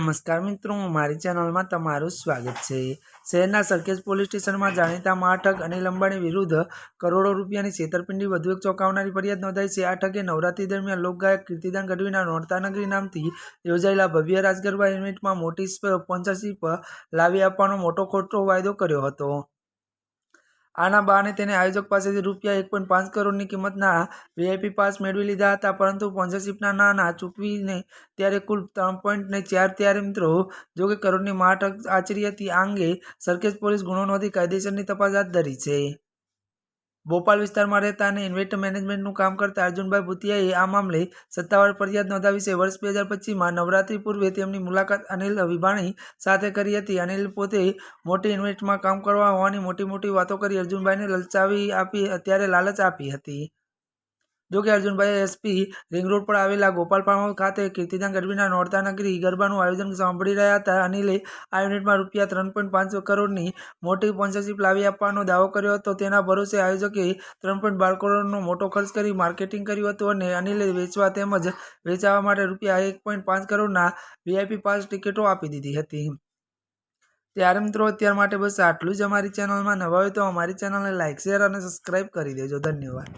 નમસ્કાર મિત્રો, મારી ચેનલમાં તમારું સ્વાગત છે। શહેરના સરખેજ પોલીસ સ્ટેશનમાં જાણીતા મહાઠગ અનિલ અંબાણી વિરુદ્ધ કરોડો રૂપિયાની છેતરપિંડી વધુ એક ચોંકાવનારી ફરિયાદ નોંધાઈ છે। આ ઠગે નવરાત્રી દરમિયાન લોકગાયક કીર્તિદાન ગઢવીના નોરતાનગરી નામથી યોજાયેલા ભવ્ય રાસ ગરબા ઇવેન્ટમાં મોટી સ્પોન્સરશિપ લાવી આપવાનો મોટો ખોટો વાયદો કર્યો હતો। આના બહાને તેને આયોજક પાસેથી રૂપિયા 1.5 કરોડની કિંમતના વીઆઈપી પાસ મેળવી લીધા હતા, પરંતુ સ્પોન્સરશિપના નાણાં ચૂકવીને ત્યારે કુલ 3.4 ત્યારે મિત્રો જોકે કરોડની મહાઠગ આચરી હતી। આ અંગે સરખેજ પોલીસ ગુનો નોંધી કાયદેસરની તપાસ હાથ ધરી છે। બોપાલ વિસ્તારમાં રહેતા અને ઇવેન્ટ મેનેજમેન્ટનું કામ કરતા અર્જુનભાઈ ભૂતિયાએ આ મામલે સત્તાવાર ફરિયાદ નોંધાવી છે। વર્ષ 2025માં નવરાત્રી પૂર્વે તેમની મુલાકાત અનિલ વિભાણી સાથે કરી હતી। અનિલ પોતે મોટી ઇવેન્ટમાં કામ કરવા હોવાની મોટી વાતો કરી અર્જુનભાઈને લાલચ આપી હતી। જોકે અર્જુનભાઈએ એસપી રિંગ રોડ પર આવેલા ગોપાલ ફાર્મ હાઉસ ખાતે કીર્તિદાન ગઢવીના નોરતાનગરી ગરબાનું આયોજન સાંભળી રહ્યા હતા। અનિલે આ ઇવેન્ટમાં રૂપિયા 3.5 કરોડની મોટી સ્પોન્સરશિપ લાવી આપવાનો દાવો કર્યો હતો। તેના ભરોસે આયોજકે 3.12 કરોડનો મોટો ખર્ચ કરી માર્કેટિંગ કર્યું હતું અને અનિલે વેચવા તેમજ વેચાવવા માટે રૂપિયા 1.5 કરોડના વીઆઈપી પાસ ટિકિટો આપી દીધી હતી। ત્યારે મિત્રો અત્યાર માટે બસ આટલું જ। અમારી ચેનલમાં નવા હોય તો અમારી ચેનલને લાઇક, શેર અને સબસ્ક્રાઇબ કરી દેજો। ધન્યવાદ।